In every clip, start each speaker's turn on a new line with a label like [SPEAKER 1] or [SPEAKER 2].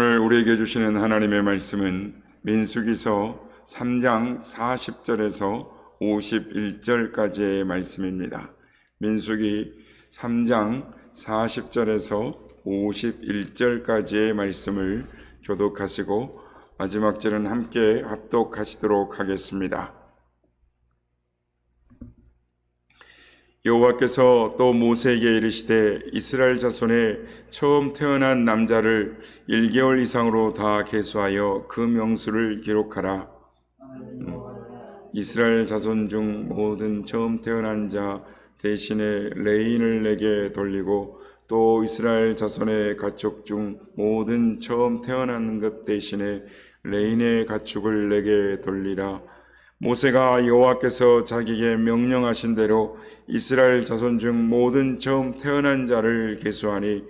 [SPEAKER 1] 오늘 우리에게 주시는 하나님의 말씀은 민수기서 3장 40절에서 51절까지의 말씀입니다. 민수기 3장 40절에서 51절까지의 말씀을 교독하시고 마지막 절은 함께 합독하시도록 하겠습니다. 여호와께서 또 모세에게 이르시되 이스라엘 자손의 처음 태어난 남자를 1개월 이상으로 다 계수하여 그 명수를 기록하라. 이스라엘 자손 중 모든 처음 태어난 자 대신에 레인을 내게 돌리고 또 이스라엘 자손의 가축 중 모든 처음 태어난 것 대신에 레인의 가축을 내게 돌리라. 모세가 여호와께서 자기에게 명령하신 대로 이스라엘 자손 중 모든 처음 태어난 자를 계수하니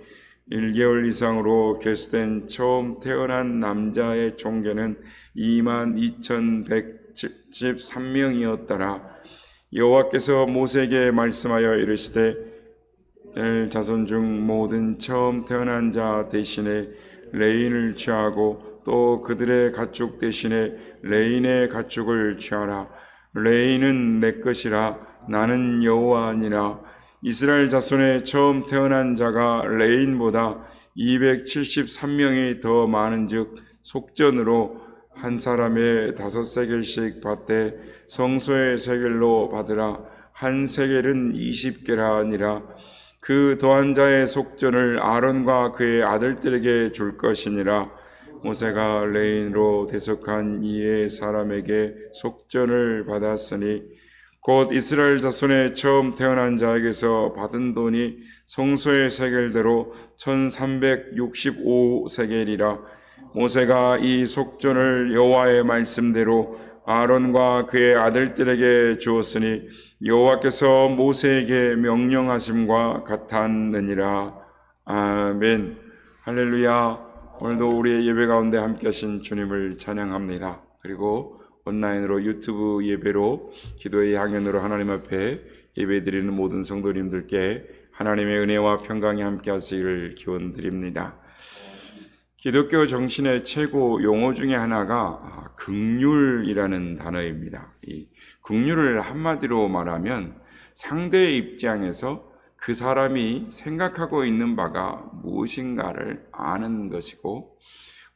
[SPEAKER 1] 1개월 이상으로 계수된 처음 태어난 남자의 총계는 22,113명이었더라. 여호와께서 모세에게 말씀하여 이르시되 이스라엘 자손 중 모든 처음 태어난 자 대신에 레인을 취하고 또 그들의 가축 대신에 레인의 가축을 취하라. 레인은 내 것이라. 나는 여호와니라. 이스라엘 자손의 처음 태어난 자가 레인보다 273명이 더 많은즉 속전으로 한 사람의 5세겔씩 받되 성소의 세겔로 받으라. 한 세겔은 20개라 하니라. 그 더한 자의 속전을 아론과 그의 아들들에게 줄 것이니라. 모세가 레인으로 대속한 이의 사람에게 속전을 받았으니 곧 이스라엘 자손의 처음 태어난 자에게서 받은 돈이 성소의 세겔대로 1365세겔이라. 모세가 이 속전을 여호와의 말씀대로 아론과 그의 아들들에게 주었으니 여호와께서 모세에게 명령하심과 같았느니라. 아멘. 할렐루야. 오늘도 우리의 예배 가운데 함께 하신 주님을 찬양합니다. 그리고 온라인으로 유튜브 예배로 기도의 향연으로 하나님 앞에 예배드리는 모든 성도님들께 하나님의 은혜와 평강이 함께 하시기를 기원드립니다. 기독교 정신의 최고 용어 중에 하나가 긍휼이라는 단어입니다. 이 긍휼을 한마디로 말하면 상대의 입장에서 그 사람이 생각하고 있는 바가 무엇인가를 아는 것이고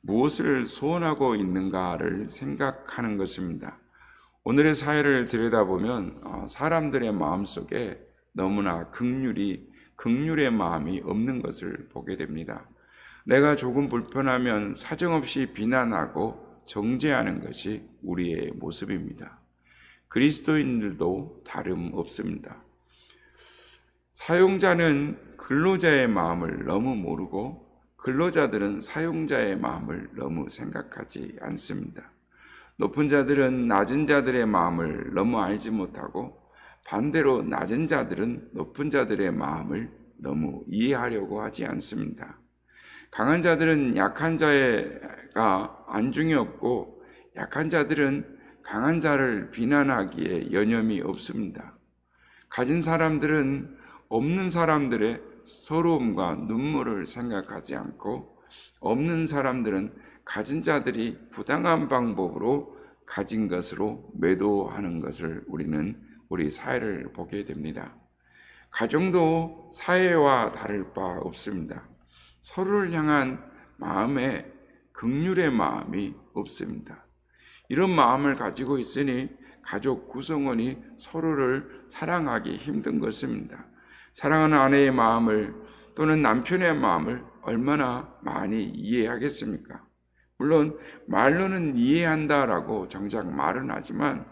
[SPEAKER 1] 무엇을 소원하고 있는가를 생각하는 것입니다. 오늘의 사회를 들여다보면 사람들의 마음속에 너무나 긍휼의 마음이 없는 것을 보게 됩니다. 내가 조금 불편하면 사정없이 비난하고 정죄하는 것이 우리의 모습입니다. 그리스도인들도 다름없습니다. 사용자는 근로자의 마음을 너무 모르고 근로자들은 사용자의 마음을 너무 생각하지 않습니다. 높은 자들은 낮은 자들의 마음을 너무 알지 못하고 반대로 낮은 자들은 높은 자들의 마음을 너무 이해하려고 하지 않습니다. 강한 자들은 약한 자가 안중이 없고 약한 자들은 강한 자를 비난하기에 여념이 없습니다. 가진 사람들은 없는 사람들의 서러움과 눈물을 생각하지 않고 없는 사람들은 가진 자들이 부당한 방법으로 가진 것으로 매도하는 것을 우리는 우리 사회를 보게 됩니다. 가정도 사회와 다를 바 없습니다. 서로를 향한 마음에 긍휼의 마음이 없습니다. 이런 마음을 가지고 있으니 가족 구성원이 서로를 사랑하기 힘든 것입니다. 사랑하는 아내의 마음을 또는 남편의 마음을 얼마나 많이 이해하겠습니까? 물론 말로는 이해한다라고 정작 말은 하지만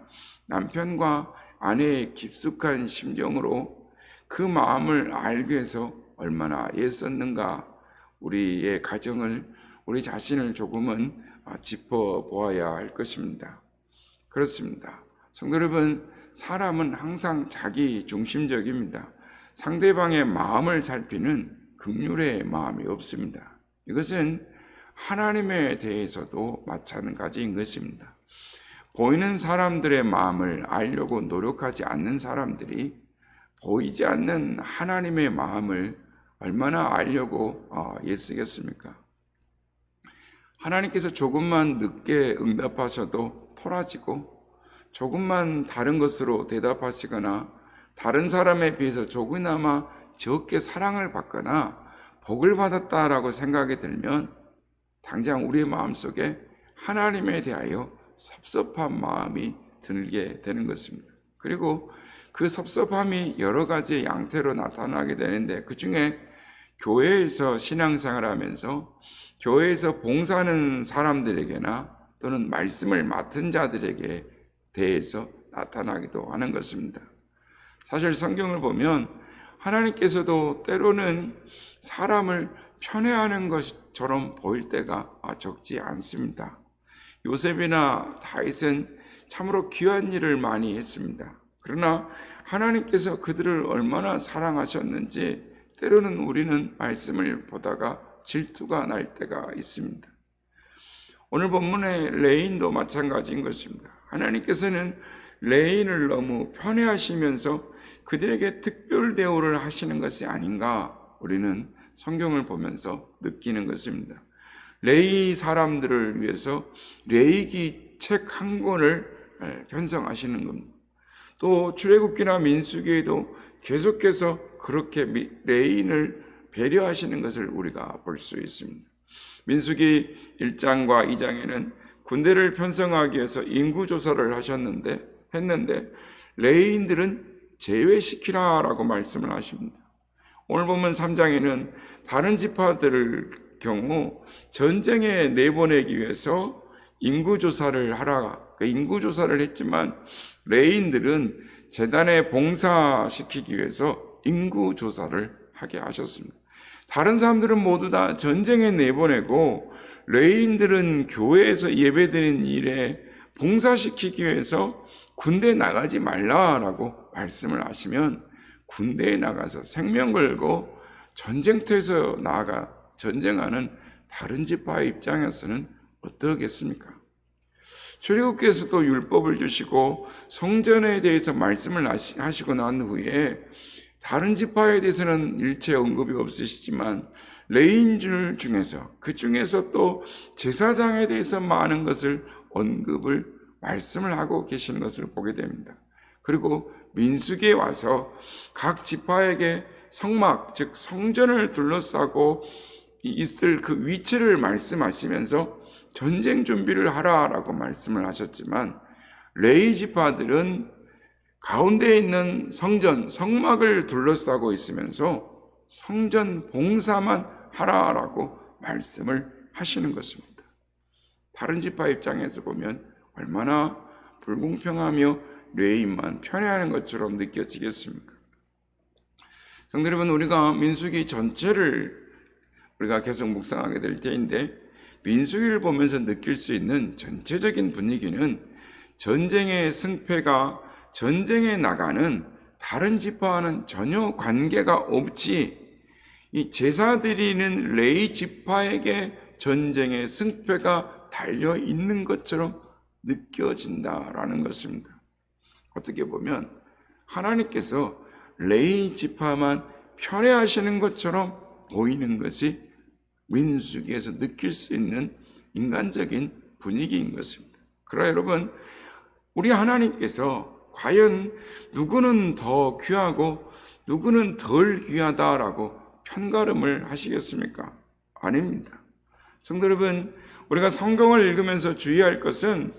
[SPEAKER 1] 남편과 아내의 깊숙한 심정으로 그 마음을 알기 위해서 얼마나 애썼는가 우리의 가정을 우리 자신을 조금은 짚어보아야 할 것입니다. 그렇습니다. 성도 여러분, 사람은 항상 자기 중심적입니다. 상대방의 마음을 살피는 긍휼의 마음이 없습니다. 이것은 하나님에 대해서도 마찬가지인 것입니다. 보이는 사람들의 마음을 알려고 노력하지 않는 사람들이 보이지 않는 하나님의 마음을 얼마나 알려고 애쓰겠습니까? 하나님께서 조금만 늦게 응답하셔도 토라지고 조금만 다른 것으로 대답하시거나 다른 사람에 비해서 조금이나마 적게 사랑을 받거나 복을 받았다라고 생각이 들면 당장 우리의 마음속에 하나님에 대하여 섭섭한 마음이 들게 되는 것입니다. 그리고 그 섭섭함이 여러 가지 양태로 나타나게 되는데 그 중에 교회에서 신앙생활을 하면서 교회에서 봉사하는 사람들에게나 또는 말씀을 맡은 자들에게 대해서 나타나기도 하는 것입니다. 사실 성경을 보면 하나님께서도 때로는 사람을 편애하는 것처럼 보일 때가 적지 않습니다. 요셉이나 다윗은 참으로 귀한 일을 많이 했습니다. 그러나 하나님께서 그들을 얼마나 사랑하셨는지 때로는 우리는 말씀을 보다가 질투가 날 때가 있습니다. 오늘 본문의 레인도 마찬가지인 것입니다. 하나님께서는 레인을 너무 편애하시면서 그들에게 특별 대우를 하시는 것이 아닌가 우리는 성경을 보면서 느끼는 것입니다. 레위 사람들을 위해서 레위기 책 한 권을 편성하시는 겁니다. 또 출애굽기나 민수기에도 계속해서 그렇게 레인을 배려하시는 것을 우리가 볼 수 있습니다. 민수기 1장과 2장에는 군대를 편성하기 위해서 인구조사를 했는데 레위인들은 제외시키라라고 말씀을 하십니다. 오늘 보면 3장에는 다른 지파들을 경우 전쟁에 내보내기 위해서 인구조사를 하라. 인구조사를 했지만 레위인들은 제단에 봉사시키기 위해서 인구조사를 하게 하셨습니다. 다른 사람들은 모두 다 전쟁에 내보내고 레위인들은 교회에서 예배드리는 일에 봉사시키기 위해서 군대에 나가지 말라라고 말씀을 하시면 군대에 나가서 생명 걸고 전쟁터에서 나아가 전쟁하는 다른 지파의 입장에서는 어떠겠습니까? 출애굽기에서도 율법을 주시고 성전에 대해서 말씀을 하시고 난 후에 다른 지파에 대해서는 일체 언급이 없으시지만 레위인들 중에서 그 중에서 또 제사장에 대해서 많은 것을 언급을 말씀을 하고 계시는 것을 보게 됩니다. 그리고 민수기에 와서 각 지파에게 성막 즉 성전을 둘러싸고 있을 그 위치를 말씀하시면서 전쟁 준비를 하라라고 말씀을 하셨지만 레위 지파들은 가운데에 있는 성전, 성막을 둘러싸고 있으면서 성전 봉사만 하라라고 말씀을 하시는 것입니다. 다른 지파 입장에서 보면 얼마나 불공평하며 레위인만 편애하는 것처럼 느껴지겠습니까? 성도 여러분, 우리가 민수기 전체를 우리가 계속 묵상하게 될 때인데 민수기를 보면서 느낄 수 있는 전체적인 분위기는 전쟁의 승패가 전쟁에 나가는 다른 지파와는 전혀 관계가 없이 이 제사 드리는 레위 지파에게 전쟁의 승패가 달려 있는 것처럼 느껴진다라는 것입니다. 어떻게 보면 하나님께서 레위 지파만 편애하시는 것처럼 보이는 것이 민수기에서 느낄 수 있는 인간적인 분위기인 것입니다. 그러나 여러분, 우리 하나님께서 과연 누구는 더 귀하고 누구는 덜 귀하다라고 편가름을 하시겠습니까? 아닙니다. 성도 여러분, 우리가 성경을 읽으면서 주의할 것은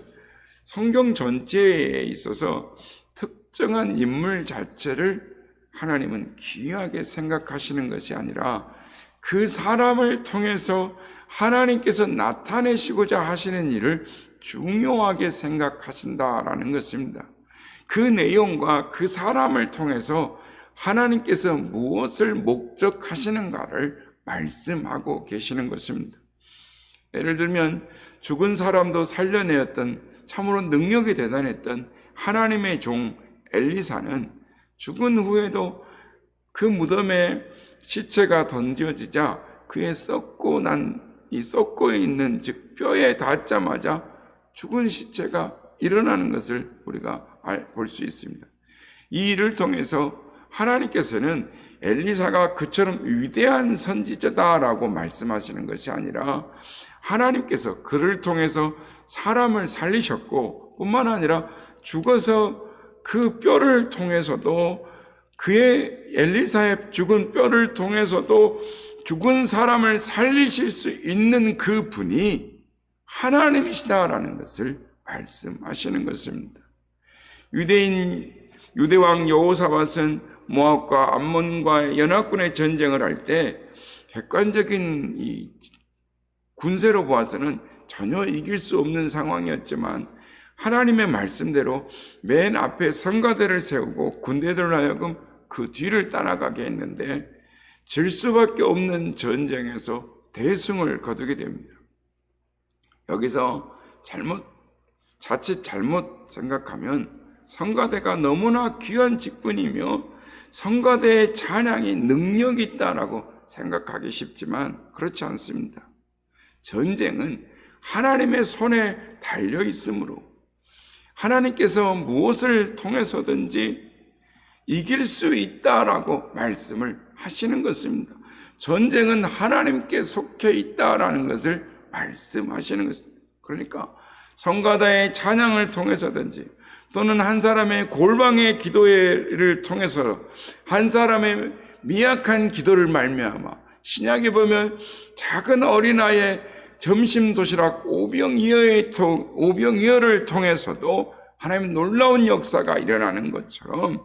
[SPEAKER 1] 성경 전체에 있어서 특정한 인물 자체를 하나님은 귀하게 생각하시는 것이 아니라 그 사람을 통해서 하나님께서 나타내시고자 하시는 일을 중요하게 생각하신다라는 것입니다. 그 내용과 그 사람을 통해서 하나님께서 무엇을 목적하시는가를 말씀하고 계시는 것입니다. 예를 들면 죽은 사람도 살려내었던 참으로 능력이 대단했던 하나님의 종 엘리사는 죽은 후에도 그 무덤에 시체가 던져지자 그의 썩고 있는 즉 뼈에 닿자마자 죽은 시체가 일어나는 것을 우리가 볼 수 있습니다. 이 일을 통해서 하나님께서는 엘리사가 그처럼 위대한 선지자다라고 말씀하시는 것이 아니라 하나님께서 그를 통해서 사람을 살리셨고 뿐만 아니라 죽어서 그 뼈를 통해서도 그의 엘리사의 죽은 뼈를 통해서도 죽은 사람을 살리실 수 있는 그 분이 하나님이시다라는 것을 말씀하시는 것입니다. 유대왕 여호사밧은 모압과 암몬과의 연합군의 전쟁을 할 때 객관적인 이 군세로 보아서는 전혀 이길 수 없는 상황이었지만 하나님의 말씀대로 맨 앞에 성가대를 세우고 군대들을 하여금 그 뒤를 따라가게 했는데 질 수밖에 없는 전쟁에서 대승을 거두게 됩니다. 여기서 자칫 잘못 생각하면 성가대가 너무나 귀한 직분이며 성가대의 찬양이 능력이 있다라고 생각하기 쉽지만 그렇지 않습니다. 전쟁은 하나님의 손에 달려 있으므로 하나님께서 무엇을 통해서든지 이길 수 있다라고 말씀을 하시는 것입니다. 전쟁은 하나님께 속해 있다라는 것을 말씀하시는 것입니다. 그러니까 성가대의 찬양을 통해서든지 또는 한 사람의 골방의 기도를 통해서 한 사람의 미약한 기도를 말미암아 신약에 보면 작은 어린아이의 점심 도시락 오병이어를 통해서도 하나님의 놀라운 역사가 일어나는 것처럼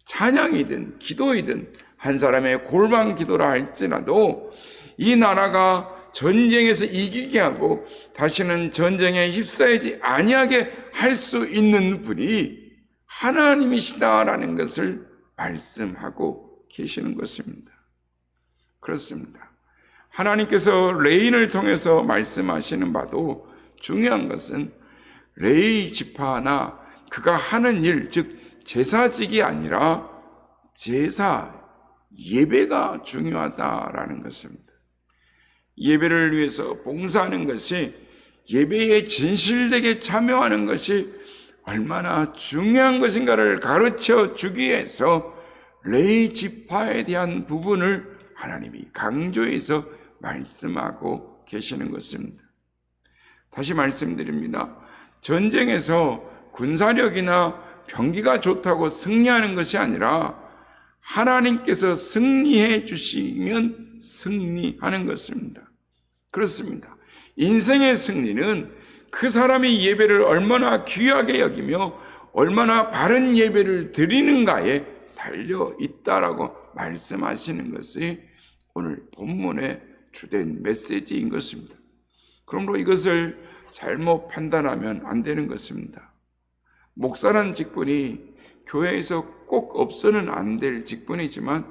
[SPEAKER 1] 찬양이든 기도이든 한 사람의 골방 기도라 할지라도 이 나라가 전쟁에서 이기게 하고 다시는 전쟁에 휩싸이지 아니하게 할 수 있는 분이 하나님이시다라는 것을 말씀하고 계시는 것입니다. 그렇습니다. 하나님께서 레인을 통해서 말씀하시는 바도 중요한 것은 레위 지파나 그가 하는 일, 즉 제사직이 아니라 제사, 예배가 중요하다라는 것입니다. 예배를 위해서 봉사하는 것이, 예배에 진실되게 참여하는 것이 얼마나 중요한 것인가를 가르쳐 주기 위해서 레위 지파에 대한 부분을 하나님이 강조해서 말씀하고 계시는 것입니다. 다시 말씀드립니다. 전쟁에서 군사력이나 병기가 좋다고 승리하는 것이 아니라 하나님께서 승리해 주시면 승리하는 것입니다. 그렇습니다. 인생의 승리는 그 사람이 예배를 얼마나 귀하게 여기며 얼마나 바른 예배를 드리는가에 달려 있다라고 말씀하시는 것이 오늘 본문의 주된 메시지인 것입니다. 그러므로 이것을 잘못 판단하면 안 되는 것입니다. 목사라는 직분이 교회에서 꼭 없어는 안 될 직분이지만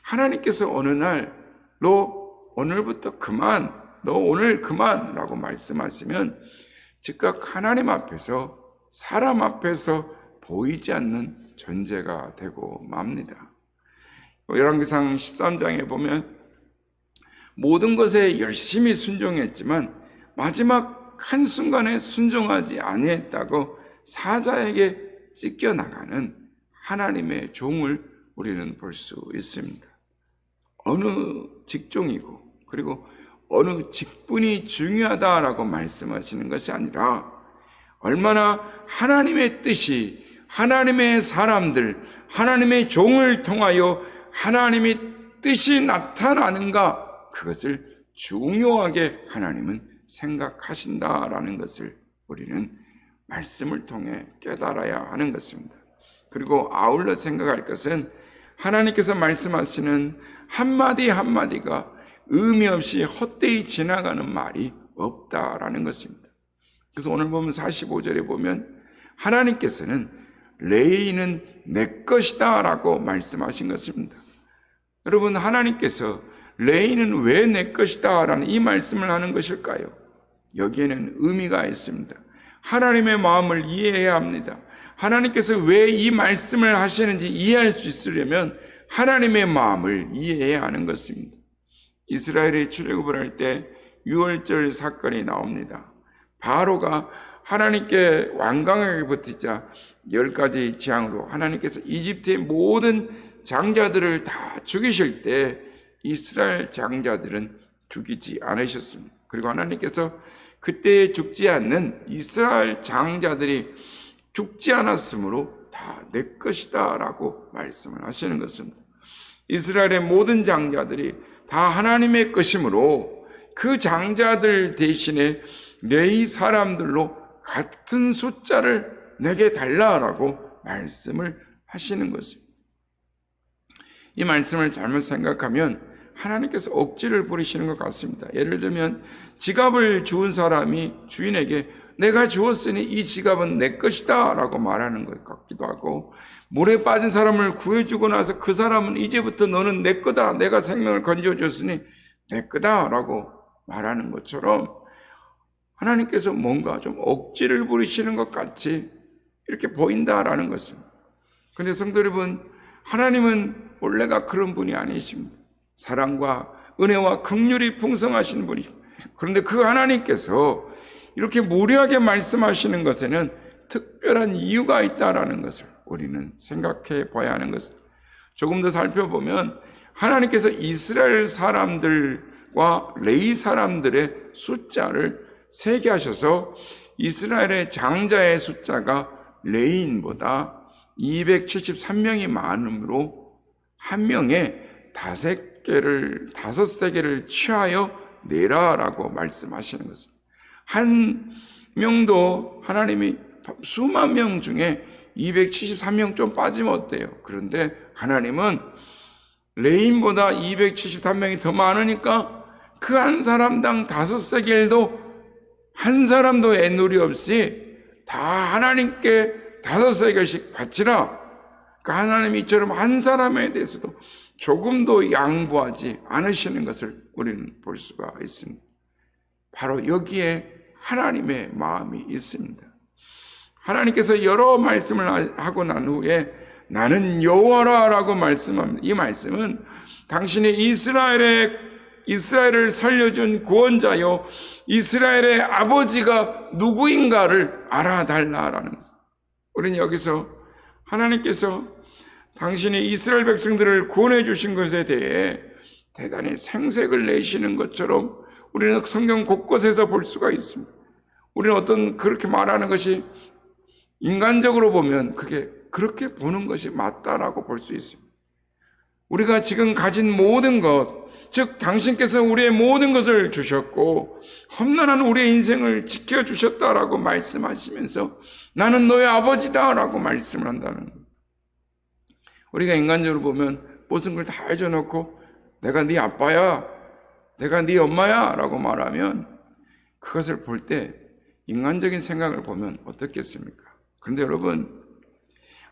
[SPEAKER 1] 하나님께서 어느 날 너 오늘부터 그만, 너 오늘 그만라고 말씀하시면 즉각 하나님 앞에서 사람 앞에서 보이지 않는 존재가 되고 맙니다. 열왕기상 13장에 보면 모든 것에 열심히 순종했지만 마지막 한순간에 순종하지 아니했다고 사자에게 찢겨나가는 하나님의 종을 우리는 볼 수 있습니다. 어느 직종이고 그리고 어느 직분이 중요하다라고 말씀하시는 것이 아니라 얼마나 하나님의 뜻이 하나님의 사람들, 하나님의 종을 통하여 하나님의 뜻이 나타나는가, 그것을 중요하게 하나님은 생각하신다라는 것을 우리는 말씀을 통해 깨달아야 하는 것입니다. 그리고 아울러 생각할 것은 하나님께서 말씀하시는 한마디 한마디가 의미 없이 헛되이 지나가는 말이 없다라는 것입니다. 그래서 오늘 보면 45절에 보면 하나님께서는 레위는 내 것이다 라고 말씀하신 것입니다. 여러분, 하나님께서 레위는 왜 내 것이다 라는 이 말씀을 하는 것일까요? 여기에는 의미가 있습니다. 하나님의 마음을 이해해야 합니다. 하나님께서 왜 이 말씀을 하시는지 이해할 수 있으려면 하나님의 마음을 이해해야 하는 것입니다. 이스라엘이 출애굽을 할 때 유월절 사건이 나옵니다. 바로가 하나님께 완강하게 버티자 10가지 재앙으로 하나님께서 이집트의 모든 장자들을 다 죽이실 때 이스라엘 장자들은 죽이지 않으셨습니다. 그리고 하나님께서 그때 죽지 않는 이스라엘 장자들이 죽지 않았으므로 다 내 것이다 라고 말씀을 하시는 것입니다. 이스라엘의 모든 장자들이 다 하나님의 것이므로 그 장자들 대신에 레위 사람들로 같은 숫자를 내게 달라라고 말씀을 하시는 것입니다. 이 말씀을 잘못 생각하면 하나님께서 억지를 부리시는 것 같습니다. 예를 들면 지갑을 주운 사람이 주인에게 내가 주었으니 이 지갑은 내 것이다 라고 말하는 것 같기도 하고, 물에 빠진 사람을 구해주고 나서 그 사람은 이제부터 너는 내 거다, 내가 생명을 건져줬으니 내 거다 라고 말하는 것처럼 하나님께서 뭔가 좀 억지를 부리시는 것 같이 이렇게 보인다라는 것입니다. 그런데 성도 여러분, 하나님은 원래가 그런 분이 아니십니다. 사랑과 은혜와 긍휼이 풍성하신 분이십니다. 그런데 그 하나님께서 이렇게 무리하게 말씀하시는 것에는 특별한 이유가 있다라는 것을 우리는 생각해 봐야 하는 것입니다. 조금 더 살펴보면 하나님께서 이스라엘 사람들과 레위 사람들의 숫자를 세게 하셔서 이스라엘의 장자의 숫자가 레위인보다 273명이 많으므로 한 명에 5세겔을 취하여 내라라고 말씀하시는 것입니다. 한 명도 하나님이 수만 명 중에 273명 좀 빠지면 어때요? 그런데 하나님은 레인보다 273명이 더 많으니까 그 한 사람당 5세겔도 한 사람도 애누리 없이 다 하나님께 5세겔씩 바치라. 그러니까 하나님이 이처럼 한 사람에 대해서도 조금도 양보하지 않으시는 것을 우리는 볼 수가 있습니다. 바로 여기에 하나님의 마음이 있습니다. 하나님께서 여러 말씀을 하고 난 후에 나는 여호와라 라고 말씀합니다. 이 말씀은 당신이 이스라엘을 살려준 구원자요 이스라엘의 아버지가 누구인가를 알아달라라는 것입니다. 우리는 여기서 하나님께서 당신이 이스라엘 백성들을 구원해 주신 것에 대해 대단히 생색을 내시는 것처럼 우리는 성경 곳곳에서 볼 수가 있습니다. 우리는 그렇게 말하는 것이 인간적으로 보면 그게 그렇게 보는 것이 맞다라고 볼 수 있습니다. 우리가 지금 가진 모든 것, 즉 당신께서 우리의 모든 것을 주셨고 험난한 우리의 인생을 지켜주셨다라고 말씀하시면서 나는 너의 아버지다라고 말씀을 한다는 것. 우리가 인간적으로 보면 모든 걸 다 해줘놓고 내가 네 아빠야, 내가 네 엄마야 라고 말하면 그것을 볼 때 인간적인 생각을 보면 어떻겠습니까? 그런데 여러분,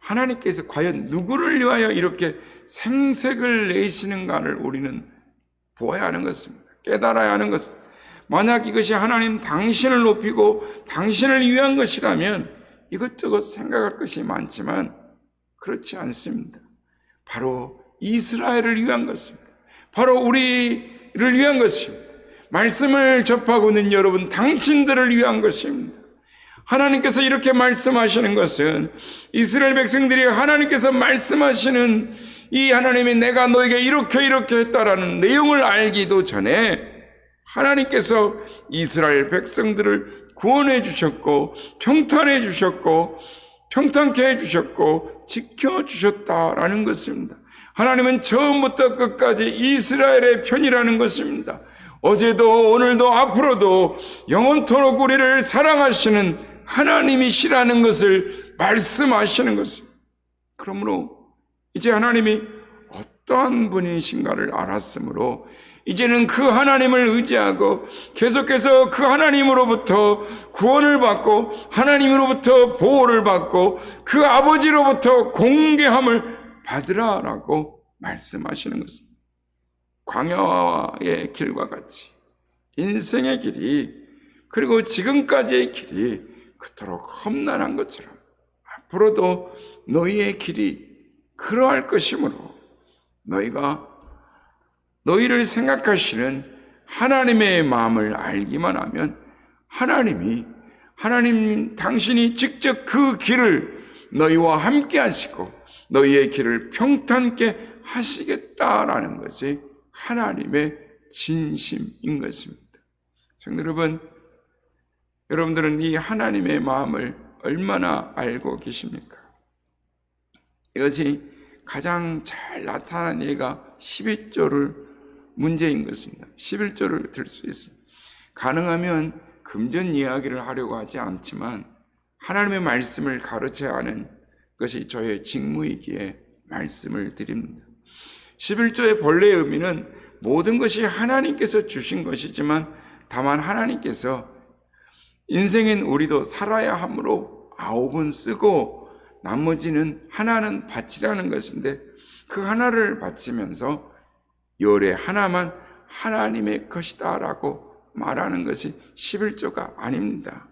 [SPEAKER 1] 하나님께서 과연 누구를 위하여 이렇게 생색을 내시는가를 우리는 보아야 하는 것입니다. 깨달아야 하는 것입니다. 만약 이것이 하나님 당신을 높이고 당신을 위한 것이라면 이것저것 생각할 것이 많지만 그렇지 않습니다. 바로 이스라엘을 위한 것입니다. 바로 우리를 위한 것입니다. 말씀을 접하고 있는 여러분, 당신들을 위한 것입니다. 하나님께서 이렇게 말씀하시는 것은 이스라엘 백성들이 하나님께서 말씀하시는 이 하나님이 내가 너에게 이렇게 했다라는 내용을 알기도 전에 하나님께서 이스라엘 백성들을 구원해 주셨고 평탄해 주셨고 평탄케 해주셨고 지켜주셨다라는 것입니다. 하나님은 처음부터 끝까지 이스라엘의 편이라는 것입니다. 어제도 오늘도 앞으로도 영원토록 우리를 사랑하시는 하나님이시라는 것을 말씀하시는 것입니다. 그러므로 이제 하나님이 어떠한 분이신가를 알았으므로 이제는 그 하나님을 의지하고 계속해서 그 하나님으로부터 구원을 받고 하나님으로부터 보호를 받고 그 아버지로부터 공개함을 받으라라고 말씀하시는 것입니다. 광야의 길과 같이 인생의 길이 그리고 지금까지의 길이 그토록 험난한 것처럼 앞으로도 너희의 길이 그러할 것이므로 너희가 너희를 생각하시는 하나님의 마음을 알기만 하면 하나님 당신이 직접 그 길을 너희와 함께 하시고 너희의 길을 평탄케 하시겠다라는 것이 하나님의 진심인 것입니다. 성도 여러분, 여러분들은 이 하나님의 마음을 얼마나 알고 계십니까? 이것이 가장 잘 나타난 예가 11조를 문제인 것입니다. 11조를 들 수 있습니다. 가능하면 금전 이야기를 하려고 하지 않지만 하나님의 말씀을 가르쳐야 하는 것이 저의 직무이기에 말씀을 드립니다. 11조의 본래의 의미는 모든 것이 하나님께서 주신 것이지만 다만 하나님께서 인생인 우리도 살아야 하므로 9은 쓰고 나머지는 하나는 바치라는 것인데, 그 하나를 바치면서 열의 하나만 하나님의 것이다 라고 말하는 것이 11조가 아닙니다.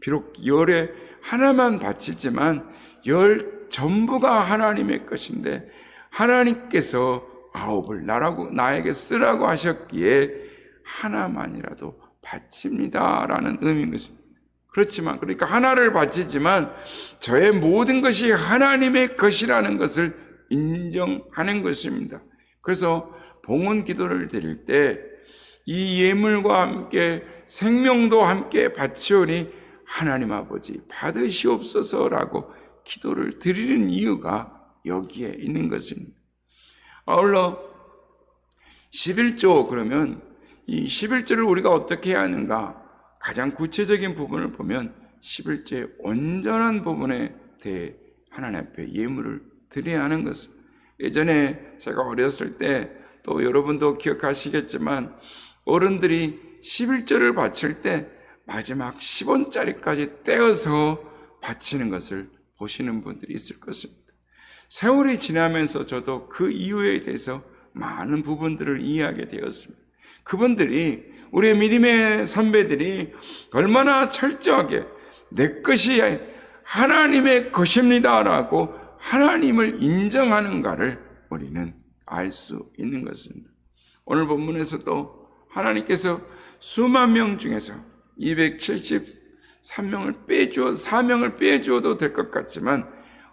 [SPEAKER 1] 비록 열의 하나만 바치지만 열 전부가 하나님의 것인데, 하나님께서 9을 나에게 쓰라고 하셨기에 하나만이라도 바칩니다 라는 의미인 것입니다. 그렇지만, 그러니까 하나를 바치지만 저의 모든 것이 하나님의 것이라는 것을 인정하는 것입니다. 그래서 봉헌 기도를 드릴 때 이 예물과 함께 생명도 함께 바치오니 하나님 아버지 받으시옵소서라고 기도를 드리는 이유가 여기에 있는 것입니다. 아울러 11조, 그러면 이 11조를 우리가 어떻게 해야 하는가? 가장 구체적인 부분을 보면 11조의 온전한 부분에 대해 하나님 앞에 예물을 드려야 하는 것입니다. 예전에 제가 어렸을 때, 또 여러분도 기억하시겠지만 어른들이 11조를 바칠 때 마지막 10원짜리까지 떼어서 바치는 것을 보시는 분들이 있을 것입니다. 세월이 지나면서 저도 그 이유에 대해서 많은 부분들을 이해하게 되었습니다. 그분들이, 우리의 믿음의 선배들이 얼마나 철저하게 내 것이 하나님의 것입니다 라고 하나님을 인정하는가를 우리는 알 수 있는 것입니다. 오늘 본문에서도 하나님께서 수만 명 중에서 273명을 사명을 빼주어도 될 것 같지만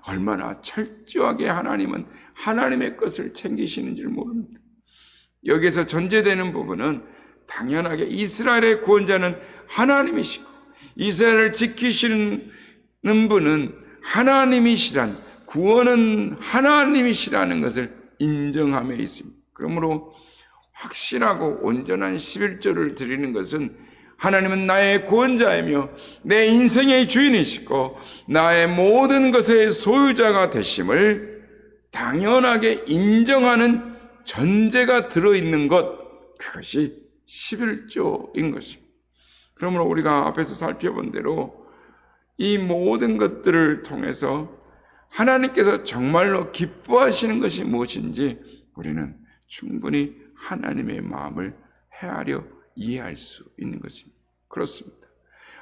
[SPEAKER 1] 얼마나 철저하게 하나님은 하나님의 것을 챙기시는지를 모릅니다. 여기에서 전제되는 부분은 당연하게 이스라엘의 구원자는 하나님이시고 이스라엘을 지키시는 분은 하나님이시란, 구원은 하나님이시라는 것을 인정함에 있습니다. 그러므로 확실하고 온전한 11조를 드리는 것은 하나님은 나의 구원자이며 내 인생의 주인이시고 나의 모든 것의 소유자가 되심을 당연하게 인정하는 전제가 들어있는 것, 그것이 11조인 것입니다. 그러므로 우리가 앞에서 살펴본 대로 이 모든 것들을 통해서 하나님께서 정말로 기뻐하시는 것이 무엇인지 우리는 충분히 하나님의 마음을 헤아려 이해할 수 있는 것입니다. 그렇습니다.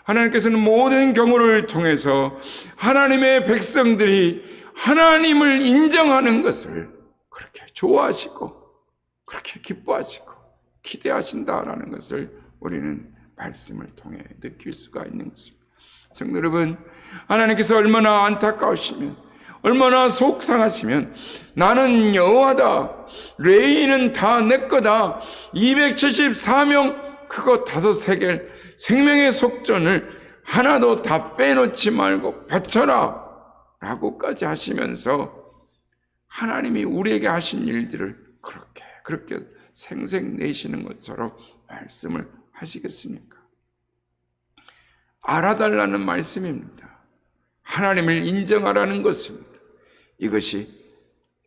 [SPEAKER 1] 하나님께서는 모든 경우를 통해서 하나님의 백성들이 하나님을 인정하는 것을 그렇게 좋아하시고 그렇게 기뻐하시고 기대하신다라는 것을 우리는 말씀을 통해 느낄 수가 있는 것입니다. 성도 여러분, 하나님께서 얼마나 안타까우시면, 얼마나 속상하시면 나는 여호와다, 레위는 다 내 거다, 274명 그거 5세겔 생명의 속전을 하나도 다 빼놓지 말고 바쳐라 라고까지 하시면서 하나님이 우리에게 하신 일들을 그렇게 생색내시는 것처럼 말씀을 하시겠습니까? 알아달라는 말씀입니다. 하나님을 인정하라는 것입니다. 이것이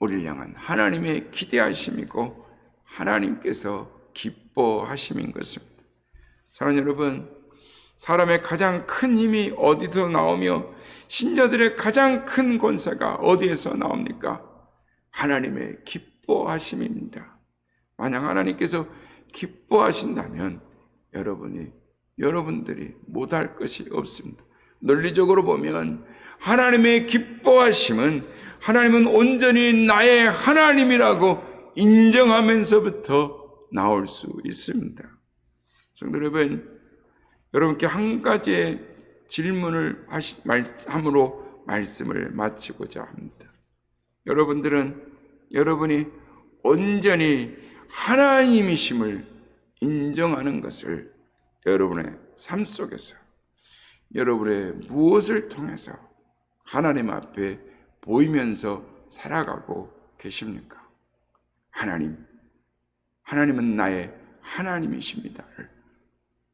[SPEAKER 1] 우리를 향한 하나님의 기대하심이고 하나님께서 기뻐하심인 것입니다. 사랑하는 여러분, 사람의 가장 큰 힘이 어디서 나오며 신자들의 가장 큰 권세가 어디에서 나옵니까? 하나님의 기뻐하심입니다. 만약 하나님께서 기뻐하신다면 여러분들이 못할 것이 없습니다. 논리적으로 보면 하나님의 기뻐하심은 하나님은 온전히 나의 하나님이라고 인정하면서부터 나올 수 있습니다. 성도 여러분, 여러분께 한 가지의 질문을 함으로 말씀을 마치고자 합니다. 여러분이 온전히 하나님이심을 인정하는 것을 여러분의 삶 속에서, 여러분의 무엇을 통해서 하나님 앞에 보이면서 살아가고 계십니까? 하나님은 나의 하나님이십니다를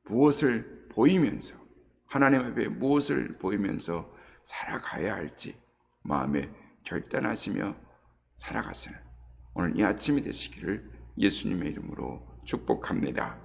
[SPEAKER 1] 무엇을 보이면서, 하나님 앞에 무엇을 보이면서 살아가야 할지 마음에 결단하시며 살아가시는 오늘 이 아침이 되시기를 예수님의 이름으로 축복합니다.